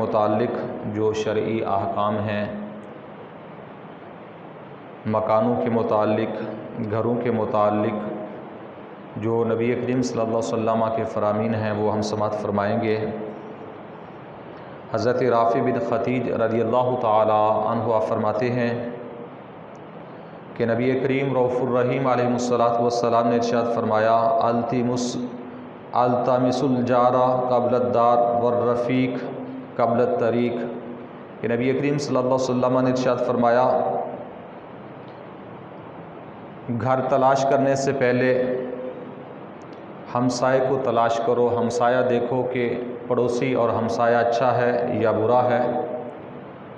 متعلق جو شرعی احکام ہیں، مکانوں کے متعلق، گھروں کے متعلق جو نبی کریم صلی اللہ علیہ وسلم کے فرامین ہیں وہ ہم سماعت فرمائیں گے۔ حضرت رافع بن خدیج رضی اللہ تعالی عنہ فرماتے ہیں کہ نبی کریم رؤوف الرحیم علیہ السلام نے ارشاد فرمایا، التمس الجار قبل الدار والرفیق قبل الطریق، کہ نبی کریم صلی اللہ علیہ وسلم نے ارشاد فرمایا گھر تلاش کرنے سے پہلے ہمسائے کو تلاش کرو، ہمسایہ دیکھو کہ پڑوسی اور ہمسایہ اچھا ہے یا برا ہے،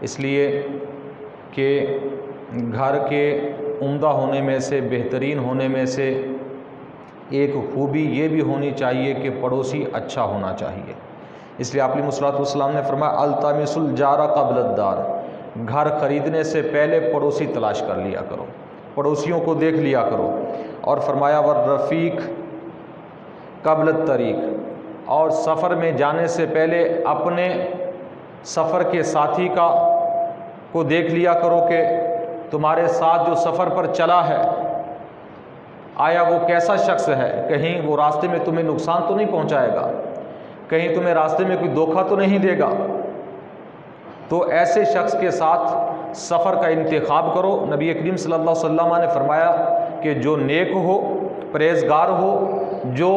اس لیے کہ گھر کے عمدہ ہونے میں سے، بہترین ہونے میں سے ایک خوبی یہ بھی ہونی چاہیے کہ پڑوسی اچھا ہونا چاہیے۔ اس لیے آپ علیہ الصلوۃ والسلام نے فرمایا التمس الجار قبل الدار، گھر خریدنے سے پہلے پڑوسی تلاش کر لیا کرو، پڑوسیوں کو دیکھ لیا کرو۔ اور فرمایا والرفیق قبل الطریق، اور سفر میں جانے سے پہلے اپنے سفر کے ساتھی کو دیکھ لیا کرو کہ تمہارے ساتھ جو سفر پر چلا ہے آیا وہ کیسا شخص ہے، کہیں وہ راستے میں تمہیں نقصان تو نہیں پہنچائے گا، کہیں تمہیں راستے میں کوئی دھوکہ تو نہیں دے گا، تو ایسے شخص کے ساتھ سفر کا انتخاب کرو۔ نبی کریم صلی اللہ علیہ وسلم نے فرمایا کہ جو نیک ہو، پرہیزگار ہو، جو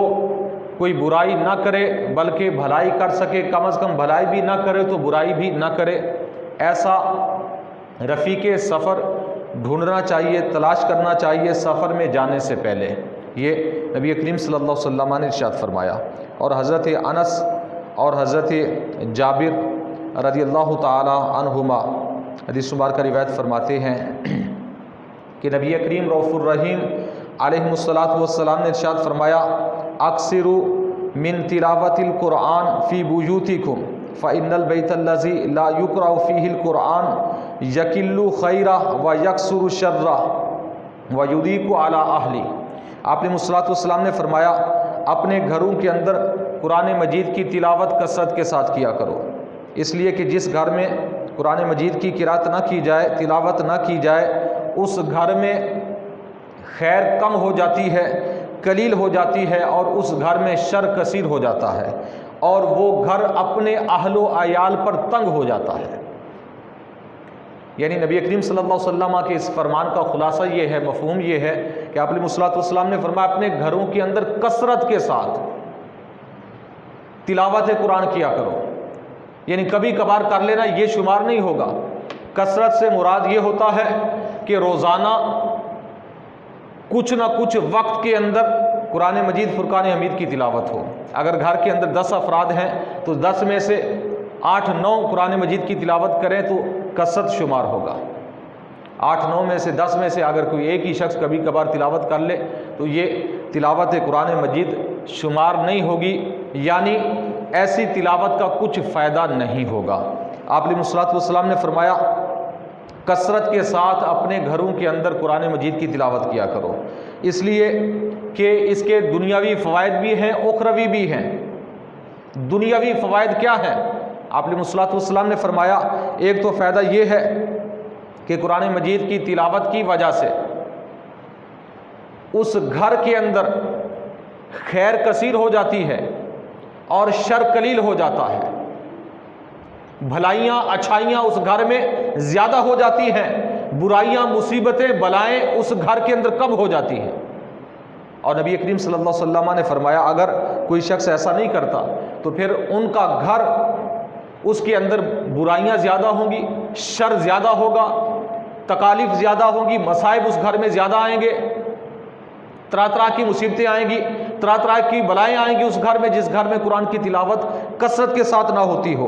کوئی برائی نہ کرے بلکہ بھلائی کر سکے، کم از کم بھلائی بھی نہ کرے تو برائی بھی نہ کرے، ایسا رفیق سفر ڈھونڈنا چاہیے، تلاش کرنا چاہیے سفر میں جانے سے پہلے، یہ نبی کریم صلی اللہ علیہ وسلم نے ارشاد فرمایا۔ اور حضرت انس اور حضرت جابر رضی اللہ تعالی عنہما حدیث مبارکہ کا روایت فرماتے ہیں کہ نبی کریم رؤوف الرحیم علیہ السلام نے ارشاد فرمایا اکثروا من تلاوت القرآن فی بیوتکم فإن البیت الذی لا یقرأ فیہ القرآن یقل خیرہ ویکثر شرہ ویضیق علی اہلہ۔ آپ نے علیہ السلام نے فرمایا اپنے گھروں کے اندر قرآن مجید کی تلاوت کثرت کے ساتھ کیا کرو، اس لیے کہ جس گھر میں قرآن مجید کی قرأت نہ کی جائے، تلاوت نہ کی جائے، اس گھر میں خیر کم ہو جاتی ہے، قلیل ہو جاتی ہے، اور اس گھر میں شر کثیر ہو جاتا ہے، اور وہ گھر اپنے اہل و عیال پر تنگ ہو جاتا ہے۔ یعنی نبی کریم صلی اللہ علیہ وسلم کے اس فرمان کا خلاصہ یہ ہے، مفہوم یہ ہے کہ آپ علیہ السلام نے فرمایا اپنے گھروں کے اندر کثرت کے ساتھ تلاوت قرآن کیا کرو، یعنی کبھی کبھار کر لینا یہ شمار نہیں ہوگا۔ کثرت سے مراد یہ ہوتا ہے کہ روزانہ کچھ نہ کچھ وقت کے اندر قرآن مجید فرقان حمید کی تلاوت ہو۔ اگر گھر کے اندر 10 افراد ہیں تو 10 میں سے 8-9 قرآن مجید کی تلاوت کریں تو کثرت شمار ہوگا۔ 8-9 میں سے 10 میں سے اگر کوئی ایک ہی شخص کبھی کبھار تلاوت کر لے تو یہ تلاوت قرآن مجید شمار نہیں ہوگی، یعنی ایسی تلاوت کا کچھ فائدہ نہیں ہوگا۔ آپ علیہ السلام نے فرمایا کثرت کے ساتھ اپنے گھروں کے اندر قرآن مجید کی تلاوت کیا کرو، اس لیے کہ اس کے دنیاوی فوائد بھی ہیں، اخروی بھی ہیں۔ دنیاوی فوائد کیا ہیں؟ آپ علیہ السلام نے فرمایا ایک تو فائدہ یہ ہے کہ قرآن مجید کی تلاوت کی وجہ سے اس گھر کے اندر خیر کثیر ہو جاتی ہے اور شر قلیل ہو جاتا ہے، بھلائیاں اچھائیاں اس گھر میں زیادہ ہو جاتی ہیں، برائیاں مصیبتیں بلائیں اس گھر کے اندر کم ہو جاتی ہیں۔ اور نبی کریم صلی اللہ علیہ وسلم نے فرمایا اگر کوئی شخص ایسا نہیں کرتا تو پھر ان کا گھر، اس کے اندر برائیاں زیادہ ہوں گی، شر زیادہ ہوگا، تکالیف زیادہ ہوں گی، مصائب اس گھر میں زیادہ آئیں گے، طرح طرح کی مصیبتیں آئیں گی، طرح طرح کی بلائیں آئیں گی اس گھر میں جس گھر میں قرآن کی تلاوت کثرت کے ساتھ نہ ہوتی ہو،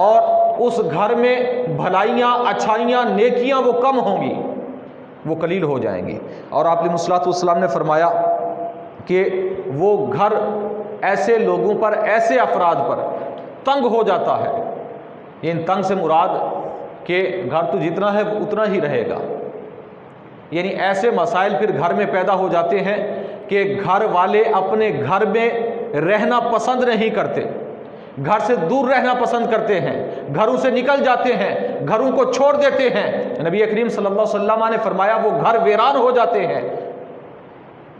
اور اس گھر میں بھلائیاں اچھائیاں نیکیاں وہ کم ہوں گی، وہ قلیل ہو جائیں گی۔ اور آپ علیہ السلام نے فرمایا کہ وہ گھر ایسے لوگوں پر، ایسے افراد پر تنگ ہو جاتا ہے، ان تنگ سے مراد کہ گھر تو جتنا ہے اتنا ہی رہے گا، یعنی ایسے مسائل پھر گھر میں پیدا ہو جاتے ہیں کہ گھر والے اپنے گھر میں رہنا پسند نہیں کرتے، گھر سے دور رہنا پسند کرتے ہیں، گھروں سے نکل جاتے ہیں، گھروں کو چھوڑ دیتے ہیں۔ نبی کریم صلی اللہ علیہ وسلم نے فرمایا وہ گھر ویران ہو جاتے ہیں۔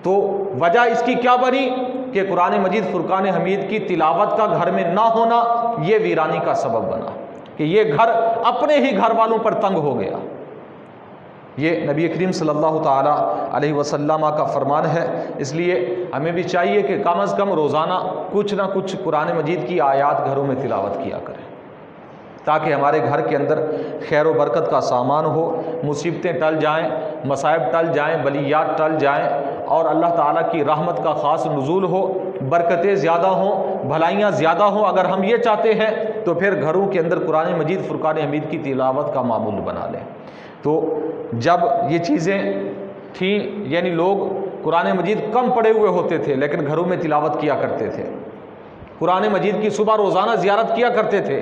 تو وجہ اس کی کیا بنی کہ قرآن مجید فرقان حمید کی تلاوت کا گھر میں نہ ہونا یہ ویرانی کا سبب بنا، کہ یہ گھر اپنے ہی گھر والوں پر تنگ ہو گیا۔ یہ نبی کریم صلی اللہ تعالیٰ علیہ وسلم کا فرمان ہے۔ اس لیے ہمیں بھی چاہیے کہ کم از کم روزانہ کچھ نہ کچھ قرآن مجید کی آیات گھروں میں تلاوت کیا کریں، تاکہ ہمارے گھر کے اندر خیر و برکت کا سامان ہو، مصیبتیں ٹل جائیں، مصائب ٹل جائیں، بلیات ٹل جائیں، اور اللہ تعالیٰ کی رحمت کا خاص نزول ہو، برکتیں زیادہ ہوں، بھلائیاں زیادہ ہوں۔ اگر ہم یہ چاہتے ہیں تو پھر گھروں کے اندر قرآن مجید فرقان حمید کی تلاوت کا معمول بنا لیں۔ تو جب یہ چیزیں تھیں، یعنی لوگ قرآن مجید کم پڑھے ہوئے ہوتے تھے لیکن گھروں میں تلاوت کیا کرتے تھے، قرآن مجید کی صبح روزانہ زیارت کیا کرتے تھے،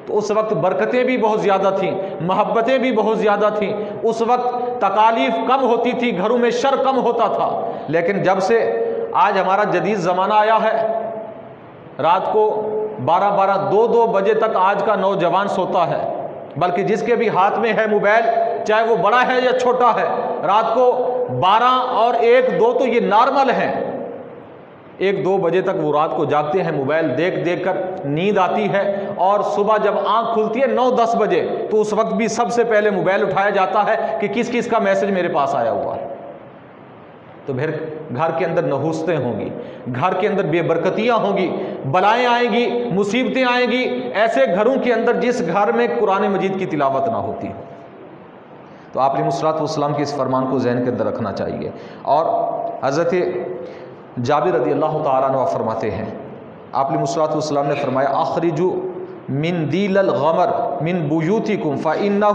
تو اس وقت برکتیں بھی بہت زیادہ تھیں، محبتیں بھی بہت زیادہ تھیں، اس وقت تکالیف کم ہوتی تھی، گھروں میں شر کم ہوتا تھا۔ لیکن جب سے آج ہمارا جدید زمانہ آیا ہے، رات کو 12 2 بجے تک آج کا نوجوان سوتا ہے، بلکہ جس کے بھی ہاتھ میں ہے موبائل، چاہے وہ بڑا ہے یا چھوٹا ہے، رات کو 12 اور 1 2 تو یہ نارمل ہیں، 1 2 بجے تک وہ رات کو جاگتے ہیں، موبائل دیکھ دیکھ کر نیند آتی ہے، اور صبح جب آنکھ کھلتی ہے 9 10 بجے تو اس وقت بھی سب سے پہلے موبائل اٹھایا جاتا ہے کہ کس کس کا میسج میرے پاس آیا ہوا ہے۔ تو پھر گھر کے اندر نحوستیں ہوں گی، گھر کے اندر بے برکتیاں ہوں گی، بلائیں آئیں گی، مصیبتیں آئیں گی، ایسے گھروں کے اندر جس گھر میں قرآن مجید کی تلاوت نہ ہوتی ہو۔ تو آپ علیہ الصلوۃ والسلام کے اس فرمان کو ذہن کے اندر رکھنا چاہیے۔ اور حضرت جابر رضی اللہ تعالیٰ عنہ فرماتے ہیں، آپ علیہ الصلوۃ والسلام نے فرمایا اخرجوا من دیل الغمر من بیوتکم فإنہ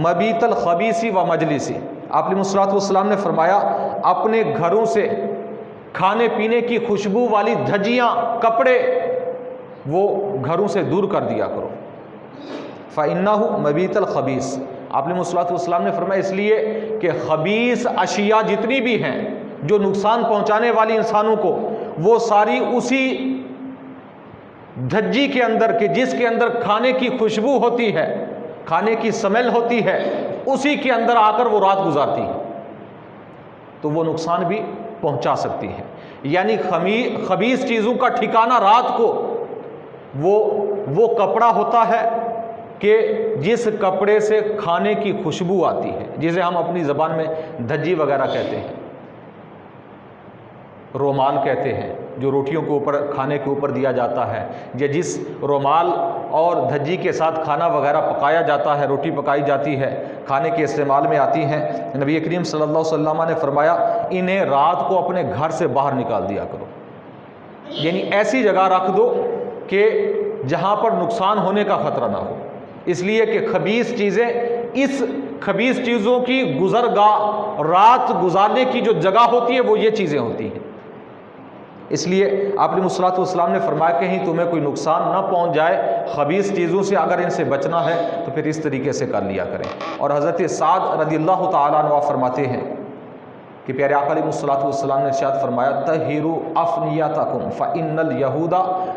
مبیت الخبیث و مجلس۔ آپ علیہ الصلوۃ والسلام نے فرمایا اپنے گھروں سے کھانے پینے کی خوشبو والی دھجیاں، کپڑے، وہ گھروں سے دور کر دیا کرو۔ فإنہ مبیت الخبیث، آپ علیہ الصلوۃ والسلام نے فرمایا اس لیے کہ خبیث اشیاء جتنی بھی ہیں جو نقصان پہنچانے والی انسانوں کو، وہ ساری اسی دھجی کے اندر، کہ جس کے اندر کھانے کی خوشبو ہوتی ہے، کھانے کی سمیل ہوتی ہے، اسی کے اندر آ کر وہ رات گزارتی ہے، تو وہ نقصان بھی پہنچا سکتی ہے۔ یعنی خبیث چیزوں کا ٹھکانہ رات کو وہ کپڑا ہوتا ہے کہ جس کپڑے سے کھانے کی خوشبو آتی ہے، جسے ہم اپنی زبان میں دھجی وغیرہ کہتے ہیں، رومال کہتے ہیں، جو روٹیوں کے اوپر، کھانے کے اوپر دیا جاتا ہے، یا جس رومال اور دھجی کے ساتھ کھانا وغیرہ پکایا جاتا ہے، روٹی پکائی جاتی ہے، کھانے کے استعمال میں آتی ہیں۔ نبی کریم صلی اللہ علیہ وسلم نے فرمایا انہیں رات کو اپنے گھر سے باہر نکال دیا کرو، یعنی ایسی جگہ رکھ دو کہ جہاں پر نقصان ہونے کا خطرہ نہ ہو، اس لیے کہ خبیث چیزیں، اس خبیث چیزوں کی گزرگاہ، رات گزارنے کی جو جگہ ہوتی ہے وہ یہ چیزیں ہوتی ہیں۔ اس لیے آپ علیہ الصلوۃ والسلام نے فرمایا کہیں تمہیں کوئی نقصان نہ پہنچ جائے خبیث چیزوں سے، اگر ان سے بچنا ہے تو پھر اس طریقے سے کر لیا کریں۔ اور حضرت سعد رضی اللہ تعالیٰ عنہ فرماتے ہیں کہ پیارے آقا علیہ الصلوۃ والسلام نے ارشاد فرمایا طہروا افنیتکم فإن اليہود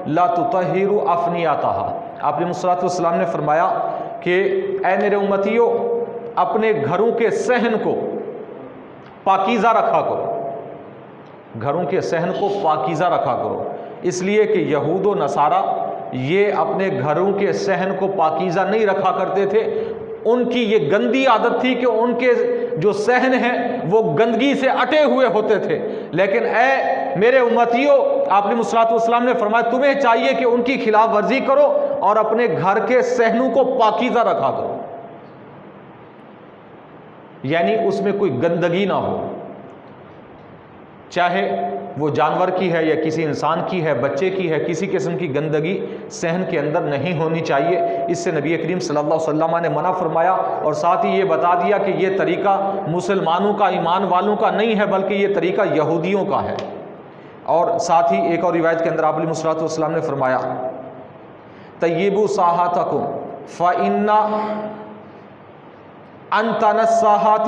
لا تطہر افنیتها۔ آپ علیہ الصلوۃ والسلام نے فرمایا کہ اے میرے امتیوں، اپنے گھروں کے صحن کو پاکیزہ رکھا کرو، گھروں کے صحن کو پاکیزہ رکھا کرو، اس لیے کہ یہود و نصارہ یہ اپنے گھروں کے صحن کو پاکیزہ نہیں رکھا کرتے تھے، ان کی یہ گندی عادت تھی کہ ان کے جو صحن ہیں وہ گندگی سے اٹے ہوئے ہوتے تھے۔ لیکن اے میرے امتیوں، آپ علیہ الصلوۃ والسلام نے فرمایا تمہیں چاہیے کہ ان کی خلاف ورزی کرو اور اپنے گھر کے صحنوں کو پاکیزہ رکھا کرو، یعنی اس میں کوئی گندگی نہ ہو، چاہے وہ جانور کی ہے یا کسی انسان کی ہے، بچے کی ہے، کسی قسم کی گندگی صحن کے اندر نہیں ہونی چاہیے۔ اس سے نبی کریم صلی اللہ علیہ وسلم نے منع فرمایا، اور ساتھ ہی یہ بتا دیا کہ یہ طریقہ مسلمانوں کا، ایمان والوں کا نہیں ہے، بلکہ یہ طریقہ یہودیوں کا ہے۔ اور ساتھ ہی ایک اور روایت کے اندر آپ علیہ الصلوۃ والسلام نے فرمایا طیبوا ساحاتکم فإن انتن الساحات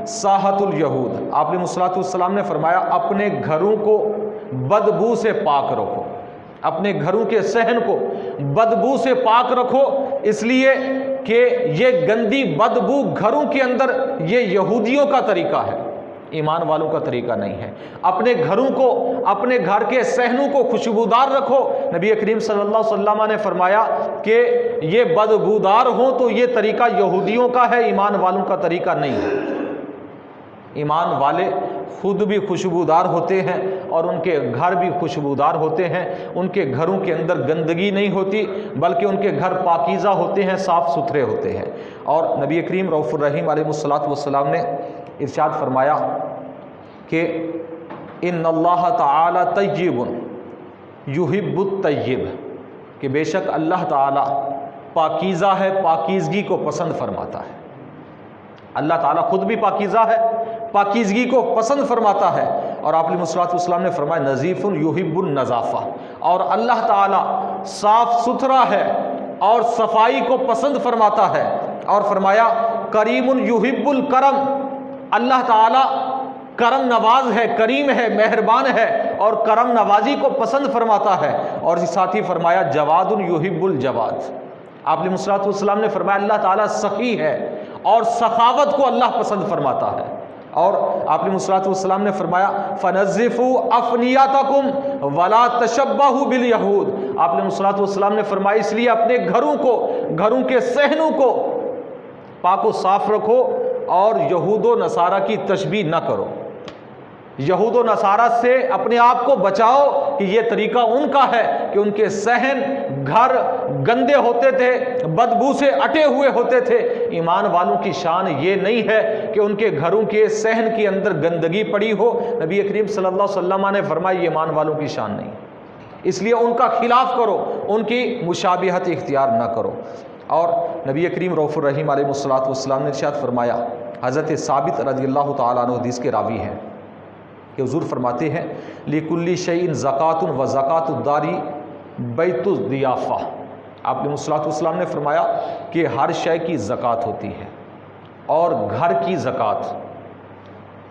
ساحت الیہود۔ آپ علیہ الصلوۃ والسلام نے فرمایا اپنے گھروں کو بدبو سے پاک رکھو، اپنے گھروں کے صحن کو بدبو سے پاک رکھو، اس لیے کہ یہ گندی بدبو گھروں کے اندر یہ یہودیوں کا طریقہ ہے، ایمان والوں کا طریقہ نہیں ہے۔ اپنے گھروں کو، اپنے گھر کے صحنوں کو خوشبودار رکھو۔ نبی کریم صلی اللہ علیہ وسلم نے فرمایا کہ یہ بدبودار ہوں تو یہ طریقہ یہودیوں کا ہے، ایمان والوں کا طریقہ نہیں ہے۔ ایمان والے خود بھی خوشبودار ہوتے ہیں اور ان کے گھر بھی خوشبودار ہوتے ہیں، ان کے گھروں کے اندر گندگی نہیں ہوتی بلکہ ان کے گھر پاکیزہ ہوتے ہیں، صاف ستھرے ہوتے ہیں۔ اور نبی کریم رؤوف الرحیم علیہ الصلوۃ والسلام نے ارشاد فرمایا کہ ان اللہ تعالی طیب یحب الطیب، کہ بے شک اللہ تعالی پاکیزہ ہے، پاکیزگی کو پسند فرماتا ہے۔ اللہ تعالیٰ خود بھی پاکیزہ ہے، پاکیزگی کو پسند فرماتا ہے۔ اور آپ علیہ الصلوۃ والسلام نے فرمایا نظیف یحب النظافہ، اور اللہ تعالیٰ صاف ستھرا ہے اور صفائی کو پسند فرماتا ہے۔ اور فرمایا کریم یحب الکرم، اللہ تعالیٰ کرم نواز ہے، کریم ہے، مہربان ہے اور کرم نوازی کو پسند فرماتا ہے۔ اور ساتھ ہی فرمایا جواد یحب الجواد، آپ علیہ الصلوۃ والسلام نے فرمایا اللہ تعالیٰ سخی ہے اور سخاوت کو اللہ پسند فرماتا ہے۔ اور آپ علیہ الصلوۃ والسلام نے فرمایا فنظفوا افنیاتکم ولا تشبہوا بالیہود، آپ علیہ الصلوۃ والسلام نے فرمایا اس لیے اپنے گھروں کو، گھروں کے صحنوں کو پاک و صاف رکھو اور یہود و نصارہ کی تشبیہ نہ کرو، یہود و نصارہ سے اپنے آپ کو بچاؤ کہ یہ طریقہ ان کا ہے کہ ان کے صحن، گھر گندے ہوتے تھے، بدبو سے اٹے ہوئے ہوتے تھے۔ ایمان والوں کی شان یہ نہیں ہے کہ ان کے گھروں کے صحن کے اندر گندگی پڑی ہو۔ نبی کریم صلی اللہ علیہ وسلم نے فرمایا یہ ایمان والوں کی شان نہیں، اس لیے ان کا خلاف کرو، ان کی مشابہت اختیار نہ کرو۔ اور نبی کریم رؤوف الرحیم علیہ الصلوۃ والسلام نے ارشاد فرمایا، حضرت ثابت رضی اللہ تعالیٰ عنہ حدیث کے راوی ہیں کہ حضور فرماتے ہیں لِكُلِّ شَيْءٍ زَكَاةٌ وَزَكَاةُ الدَّارِ بَيْتُ الضِّيَافَةِ، آپ علیہ الصلوۃ والسلام نے فرمایا کہ ہر شے کی زکوٰۃ ہوتی ہے اور گھر کی زکوٰۃ،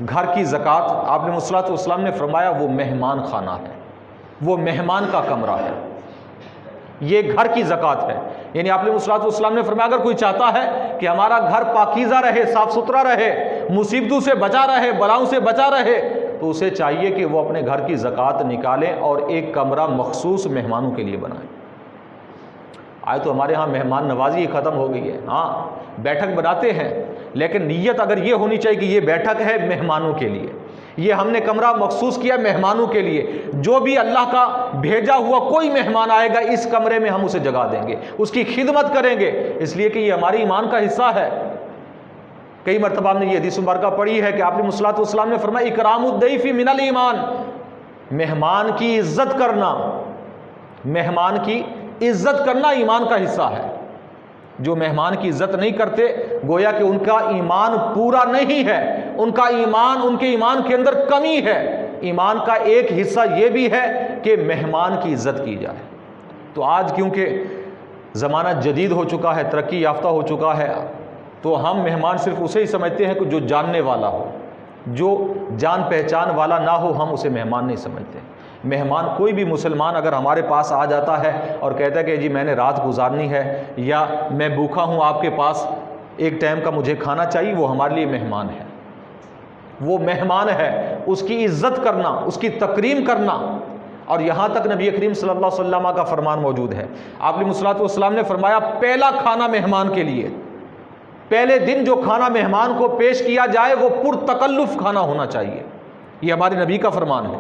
گھر کی زکوٰۃ آپ علیہ الصلوۃ والسلام نے فرمایا وہ مہمان خانہ ہے، وہ مہمان کا کمرہ ہے، یہ گھر کی زکوٰۃ ہے۔ یعنی آپ علیہ الصلوۃ والسلام نے فرمایا اگر کوئی چاہتا ہے کہ ہمارا گھر پاکیزہ رہے، صاف ستھرا رہے، مصیبتوں سے بچا رہے، بلاؤں سے بچا رہے، تو اسے چاہیے کہ وہ اپنے گھر کی زکوٰۃ نکالیں اور ایک کمرہ مخصوص مہمانوں کے لیے بنائیں۔ آج تو ہمارے ہاں مہمان نوازی ہی ختم ہو گئی ہے، ہاں بیٹھک بناتے ہیں لیکن نیت اگر یہ ہونی چاہیے کہ یہ بیٹھک ہے مہمانوں کے لیے، یہ ہم نے کمرہ مخصوص کیا مہمانوں کے لیے، جو بھی اللہ کا بھیجا ہوا کوئی مہمان آئے گا اس کمرے میں ہم اسے جگہ دیں گے، اس کی خدمت کریں گے، اس لیے کہ یہ ہماری ایمان کا حصہ ہے۔ کئی مرتبہ ہم نے یہ حدیث مبارکہ پڑھی ہے کہ آپ علیہ الصلوۃ والسلام نے فرمایا اکرام الضیف من الایمان، مہمان کی عزت کرنا، مہمان کی عزت کرنا ایمان کا حصہ ہے۔ جو مہمان کی عزت نہیں کرتے گویا کہ ان کا ایمان پورا نہیں ہے، ان کا ایمان، ان کے ایمان کے اندر کمی ہے۔ ایمان کا ایک حصہ یہ بھی ہے کہ مہمان کی عزت کی جائے۔ تو آج کیونکہ زمانہ جدید ہو چکا ہے، ترقی یافتہ ہو چکا ہے، تو ہم مہمان صرف اسے ہی سمجھتے ہیں کہ جو جاننے والا ہو، جو جان پہچان والا نہ ہو ہم اسے مہمان نہیں سمجھتے۔ مہمان کوئی بھی مسلمان اگر ہمارے پاس آ جاتا ہے اور کہتا ہے کہ جی میں نے رات گزارنی ہے یا میں بھوکا ہوں آپ کے پاس، ایک ٹائم کا مجھے کھانا چاہیے، وہ ہمارے لیے مہمان ہے، وہ مہمان ہے۔ اس کی عزت کرنا، اس کی تکریم کرنا، اور یہاں تک نبی کریم صلی اللہ علیہ وسلم کا فرمان موجود ہے، آپ علیہ الصلوۃ والسلام نے فرمایا پہلا کھانا مہمان کے لیے، پہلے دن جو کھانا مہمان کو پیش کیا جائے وہ پرتکلف کھانا ہونا چاہیے، یہ ہمارے نبی کا فرمان ہے۔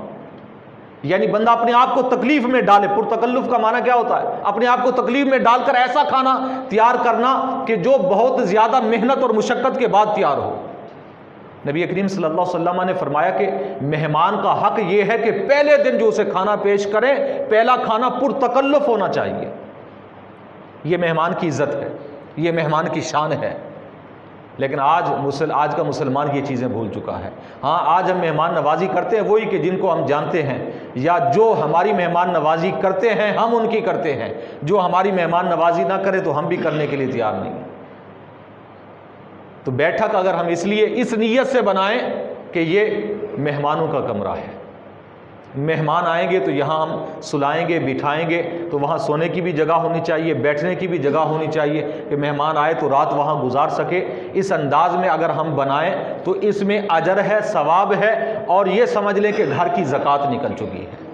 یعنی بندہ اپنے آپ کو تکلیف میں ڈالے، پرتکلف کا معنی کیا ہوتا ہے؟ اپنے آپ کو تکلیف میں ڈال کر ایسا کھانا تیار کرنا کہ جو بہت زیادہ محنت اور مشقت کے بعد تیار ہو۔ نبی کریم صلی اللہ علیہ وسلم نے فرمایا کہ مہمان کا حق یہ ہے کہ پہلے دن جو اسے کھانا پیش کرے پہلا کھانا پرتکلف ہونا چاہیے۔ یہ مہمان کی عزت ہے، یہ مہمان کی شان ہے۔ لیکن آج کا مسلمان یہ چیزیں بھول چکا ہے۔ ہاں آج ہم مہمان نوازی کرتے ہیں وہی کہ جن کو ہم جانتے ہیں، یا جو ہماری مہمان نوازی کرتے ہیں ہم ان کی کرتے ہیں، جو ہماری مہمان نوازی نہ کرے تو ہم بھی کرنے کے لیے تیار نہیں ہیں۔ تو بیٹھک اگر ہم اس لیے اس نیت سے بنائیں کہ یہ مہمانوں کا کمرہ ہے، مہمان آئیں گے تو یہاں ہم سلائیں گے، بٹھائیں گے، تو وہاں سونے کی بھی جگہ ہونی چاہیے، بیٹھنے کی بھی جگہ ہونی چاہیے کہ مہمان آئے تو رات وہاں گزار سکے۔ اس انداز میں اگر ہم بنائیں تو اس میں اجر ہے، ثواب ہے، اور یہ سمجھ لیں کہ گھر کی زکوٰۃ نکل چکی ہے۔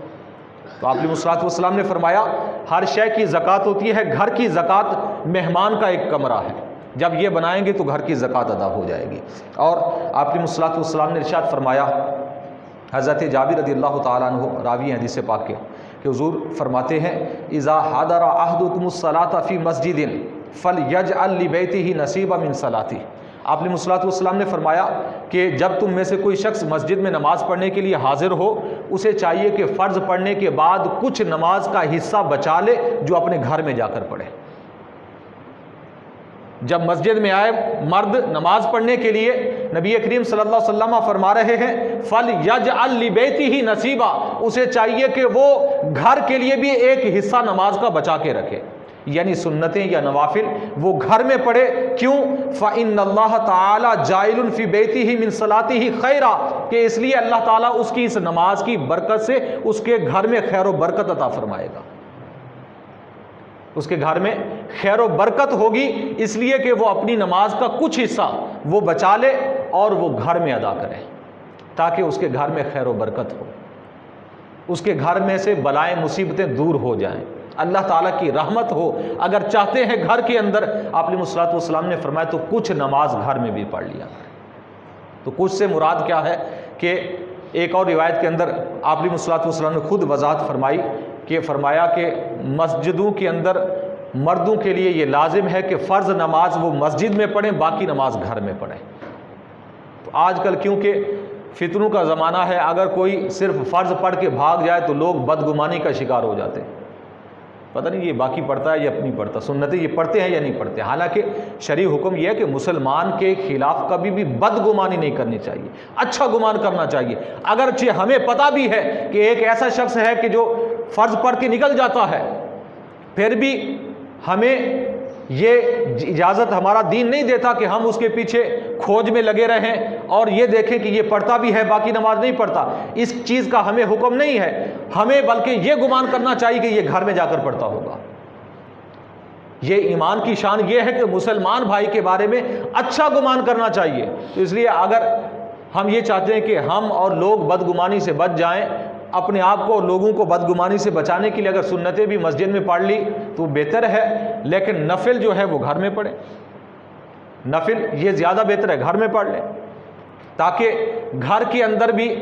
تو آپ علیہ الصلوۃ والسلام نے فرمایا ہر شے کی زکوٰۃ ہوتی ہے، گھر کی زکوٰۃ مہمان کا ایک کمرہ ہے، جب یہ بنائیں گے تو گھر کی زکوٰۃ ادا ہو جائے گی۔ اور آپ علیہ الصلوۃ والسلام نے ارشاد فرمایا، حضرت جابر رضی اللہ تعالیٰ عنہ راوی ہیں حدیث پاک کے، کہ حضور فرماتے ہیں اذا حضر احدکم الصلاۃ فی مسجد فلیجعل لبیتہ نصیبا من صلاتہ۔ آپ علیہ الصلوۃ والسلام نے فرمایا کہ جب تم میں سے کوئی شخص مسجد میں نماز پڑھنے کے لیے حاضر ہو، اسے چاہیے کہ فرض پڑھنے کے بعد کچھ نماز کا حصہ بچا لے جو اپنے گھر میں جا کر پڑھے۔ جب مسجد میں آئے مرد نماز پڑھنے کے لیے، نبی کریم صلی اللہ علیہ وسلم فرما رہے ہیں فَلْيَجْعَلْ لِبَيْتِهِ نَصِيبًا، اسے چاہیے کہ وہ گھر کے لیے بھی ایک حصہ نماز کا بچا کے رکھے، یعنی سنتیں یا نوافل وہ گھر میں پڑھے۔ کیوں؟ فَإِنَّ اللَّهَ تَعَالَى جَائِلٌ فِي بَيْتِهِ مِنْ صَلَاتِهِ خَيْرًا، کہ اس لیے اللہ تعالیٰ اس کی اس نماز کی برکت سے اس کے گھر میں خیر و برکت عطا فرمائے گا، اس کے گھر میں خیر و برکت ہوگی، اس لیے کہ وہ اپنی نماز کا کچھ حصہ وہ بچا لے اور وہ گھر میں ادا کرے، تاکہ اس کے گھر میں خیر و برکت ہو، اس کے گھر میں سے بلائیں مصیبتیں دور ہو جائیں، اللہ تعالیٰ کی رحمت ہو۔ اگر چاہتے ہیں گھر کے اندر، آپ علیہ الصلوۃ والسلام نے فرمایا تو کچھ نماز گھر میں بھی پڑھ لیا کریں۔ تو کچھ سے مراد کیا ہے کہ ایک اور روایت کے اندر آپ علیہ الصلوۃ والسلام نے خود وضاحت فرمائی کہ فرمایا کہ مسجدوں کے اندر مردوں کے لیے یہ لازم ہے کہ فرض نماز وہ مسجد میں پڑھیں، باقی نماز گھر میں پڑھیں۔ تو آج کل کیونکہ فتنوں کا زمانہ ہے، اگر کوئی صرف فرض پڑھ کے بھاگ جائے تو لوگ بدگمانی کا شکار ہو جاتے ہیں، پتہ نہیں یہ باقی پڑھتا ہے یا اپنی پڑھتا، سنتیں یہ پڑھتے ہیں یا نہیں پڑھتے۔ حالانکہ شرعی حکم یہ ہے کہ مسلمان کے خلاف کبھی بھی بدگمانی نہیں کرنی چاہیے، اچھا گمان کرنا چاہیے۔ اگرچہ ہمیں پتہ بھی ہے کہ ایک ایسا شخص ہے کہ جو فرض پڑھ کے نکل جاتا ہے، پھر بھی ہمیں یہ اجازت ہمارا دین نہیں دیتا کہ ہم اس کے پیچھے کھوج میں لگے رہیں اور یہ دیکھیں کہ یہ پڑھتا بھی ہے باقی نماز نہیں پڑھتا۔ اس چیز کا ہمیں حکم نہیں ہے، ہمیں بلکہ یہ گمان کرنا چاہیے کہ یہ گھر میں جا کر پڑھتا ہوگا۔ یہ ایمان کی شان یہ ہے کہ مسلمان بھائی کے بارے میں اچھا گمان کرنا چاہیے۔ تو اس لیے اگر ہم یہ چاہتے ہیں کہ ہم اور لوگ بدگمانی سے بچ جائیں، اپنے آپ کو اور لوگوں کو بدگمانی سے بچانے کے لیے اگر سنتیں بھی مسجد میں پڑھ لی تو بہتر ہے، لیکن نفل جو ہے وہ گھر میں پڑھیں، نفل یہ زیادہ بہتر ہے، گھر میں پڑھ لیں، تاکہ گھر کے اندر بھی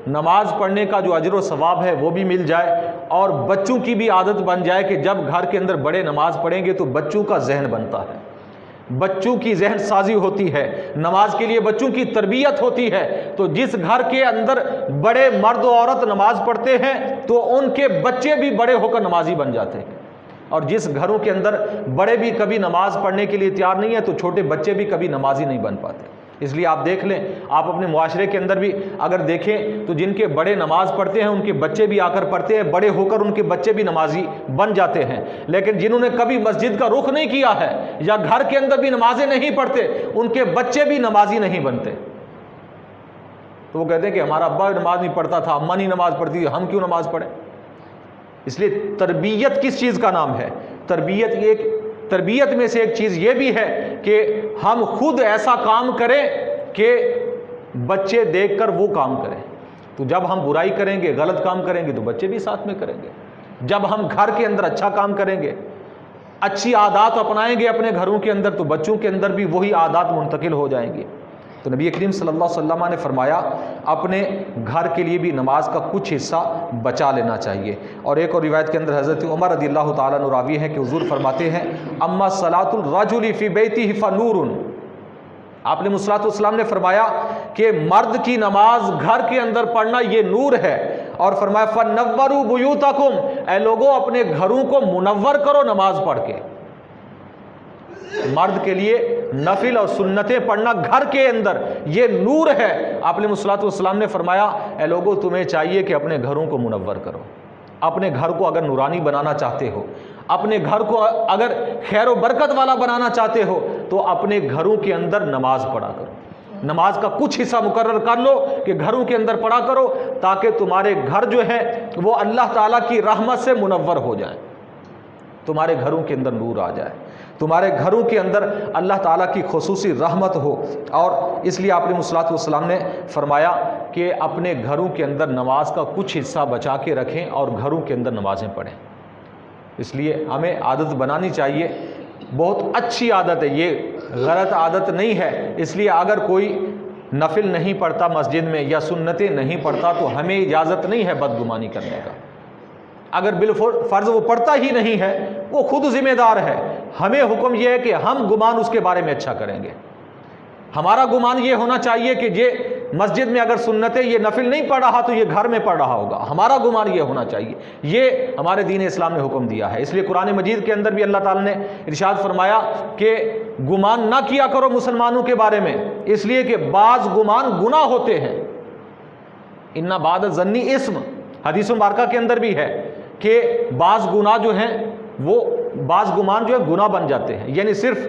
نماز پڑھنے کا جو اجر و ثواب ہے وہ بھی مل جائے، اور بچوں کی بھی عادت بن جائے کہ جب گھر کے اندر بڑے نماز پڑھیں گے تو بچوں کا ذہن بنتا ہے، بچوں کی ذہن سازی ہوتی ہے، نماز کے لیے بچوں کی تربیت ہوتی ہے۔ تو جس گھر کے اندر بڑے مرد و عورت نماز پڑھتے ہیں تو ان کے بچے بھی بڑے ہو کر نمازی بن جاتے ہیں، اور جس گھروں کے اندر بڑے بھی کبھی نماز پڑھنے کے لیے تیار نہیں ہے تو چھوٹے بچے بھی کبھی نمازی نہیں بن پاتے۔ اس لیے آپ دیکھ لیں، آپ اپنے معاشرے کے اندر بھی اگر دیکھیں تو جن کے بڑے نماز پڑھتے ہیں ان کے بچے بھی آ کر پڑھتے ہیں، بڑے ہو کر ان کے بچے بھی نمازی بن جاتے ہیں۔ لیکن جنہوں نے کبھی مسجد کا رخ نہیں کیا ہے یا گھر کے اندر بھی نمازیں نہیں پڑھتے، ان کے بچے بھی نمازی نہیں بنتے۔ تو وہ کہتے ہیں کہ ہمارا ابا نماز نہیں پڑھتا تھا، اماں نہیں نماز پڑھتی تھی، ہم کیوں نماز پڑھیں؟ اس لیے تربیت کس چیز کا نام ہے؟ تربیت میں سے ایک چیز یہ بھی ہے کہ ہم خود ایسا کام کریں کہ بچے دیکھ کر وہ کام کریں۔ تو جب ہم برائی کریں گے، غلط کام کریں گے تو بچے بھی ساتھ میں کریں گے۔ جب ہم گھر کے اندر اچھا کام کریں گے، اچھی عادات اپنائیں گے اپنے گھروں کے اندر، تو بچوں کے اندر بھی وہی عادات منتقل ہو جائیں گی۔ تو نبی کریم صلی اللہ علیہ وسلم نے فرمایا اپنے گھر کے لیے بھی نماز کا کچھ حصہ بچا لینا چاہیے۔ اور ایک اور روایت کے اندر حضرت عمر رضی اللہ تعالیٰ عنہ راوی ہے کہ حضور فرماتے ہیں اما صلاۃ الرجل فی بیتہ فنور، آپ نے الصلوۃ والسلام نے فرمایا کہ مرد کی نماز گھر کے اندر پڑھنا یہ نور ہے، اور فرمایا فنوروا بیوتکم، اے لوگوں اپنے گھروں کو منور کرو نماز پڑھ کے۔ مرد کے لیے نفل اور سنتیں پڑھنا گھر کے اندر یہ نور ہے۔ آپ نے الصلوۃ والسلام نے فرمایا اے لوگوں تمہیں چاہیے کہ اپنے گھروں کو منور کرو، اپنے گھر کو اگر نورانی بنانا چاہتے ہو، اپنے گھر کو اگر خیر و برکت والا بنانا چاہتے ہو تو اپنے گھروں کے اندر نماز پڑھا کرو۔ نماز کا کچھ حصہ مقرر کر لو کہ گھروں کے اندر پڑھا کرو، تاکہ تمہارے گھر جو ہے وہ اللہ تعالیٰ کی رحمت سے منور ہو جائیں، تمہارے گھروں کے اندر نور آ جائے، تمہارے گھروں کے اندر اللہ تعالیٰ کی خصوصی رحمت ہو۔ اور اس لیے آپ علیہ الصلوۃ والسلام نے فرمایا کہ اپنے گھروں کے اندر نماز کا کچھ حصہ بچا کے رکھیں اور گھروں کے اندر نمازیں پڑھیں۔ اس لیے ہمیں عادت بنانی چاہیے، بہت اچھی عادت ہے یہ، غلط عادت نہیں ہے۔ اس لیے اگر کوئی نفل نہیں پڑھتا مسجد میں یا سنتیں نہیں پڑھتا تو ہمیں اجازت نہیں ہے بدگمانی کرنے کا۔ اگر بالفرض وہ پڑھتا ہی نہیں ہے، وہ خود ذمہ دار ہے، ہمیں حکم یہ ہے کہ ہم گمان اس کے بارے میں اچھا کریں گے۔ ہمارا گمان یہ ہونا چاہیے کہ یہ مسجد میں اگر سنتیں یہ نفل نہیں پڑھ رہا تو یہ گھر میں پڑھ رہا ہوگا، ہمارا گمان یہ ہونا چاہیے۔ یہ ہمارے دین اسلام نے حکم دیا ہے۔ اس لیے قرآن مجید کے اندر بھی اللہ تعالیٰ نے ارشاد فرمایا کہ گمان نہ کیا کرو مسلمانوں کے بارے میں، اس لیے کہ بعض گمان گناہ ہوتے ہیں۔ ان بعض الظن اسم، حدیث مبارکہ کے اندر بھی ہے کہ بعض گناہ جو ہیں وہ بعض گمان جو ہے گناہ بن جاتے ہیں۔ یعنی صرف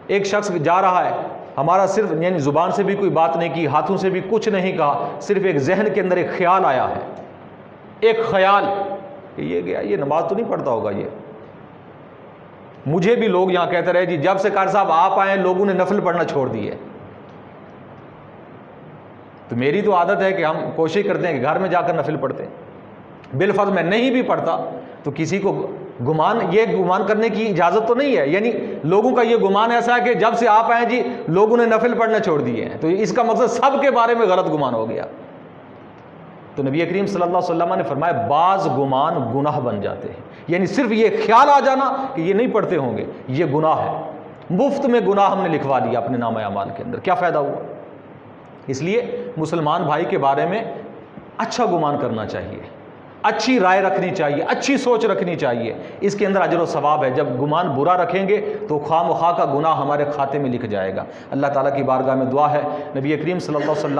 ایک شخص جا رہا ہے، ہمارا صرف یعنی زبان سے بھی کوئی بات نہیں کی، ہاتھوں سے بھی کچھ نہیں کہا، صرف ایک ذہن کے اندر ایک خیال آیا ہے، ایک خیال کہ یہ گیا، یہ نماز تو نہیں پڑھتا ہوگا یہ۔ مجھے بھی لوگ یہاں کہتے رہے جی جب سے قاری صاحب آپ آئے لوگوں نے نفل پڑھنا چھوڑ دیے۔ تو میری تو عادت ہے کہ ہم کوشش کرتے ہیں کہ گھر میں جا کر نفل پڑھتے ہیں۔ بالفرض میں نہیں بھی پڑھتا تو کسی کو یہ گمان کرنے کی اجازت تو نہیں ہے، یعنی لوگوں کا یہ گمان ایسا ہے کہ جب سے آپ آئے جی لوگوں نے نفل پڑھنا چھوڑ دیے ہیں، تو اس کا مقصد سب کے بارے میں غلط گمان ہو گیا۔ تو نبی کریم صلی اللہ علیہ وسلم نے فرمایا بعض گمان گناہ بن جاتے ہیں، یعنی صرف یہ خیال آ جانا کہ یہ نہیں پڑھتے ہوں گے یہ گناہ ہے، مفت میں گناہ ہم نے لکھوا لیا اپنے نامہ اعمال کے اندر، کیا فائدہ ہوا؟ اس لیے مسلمان بھائی کے بارے میں اچھا گمان کرنا چاہیے، اچھی رائے رکھنی چاہیے، اچھی سوچ رکھنی چاہیے، اس کے اندر اجر و ثواب ہے۔ جب گمان برا رکھیں گے تو خواہ مخواہ کا گناہ ہمارے کھاتے میں لکھ جائے گا۔ اللہ تعالیٰ کی بارگاہ میں دعا ہے نبی کریم صلی اللہ علیہ وسلم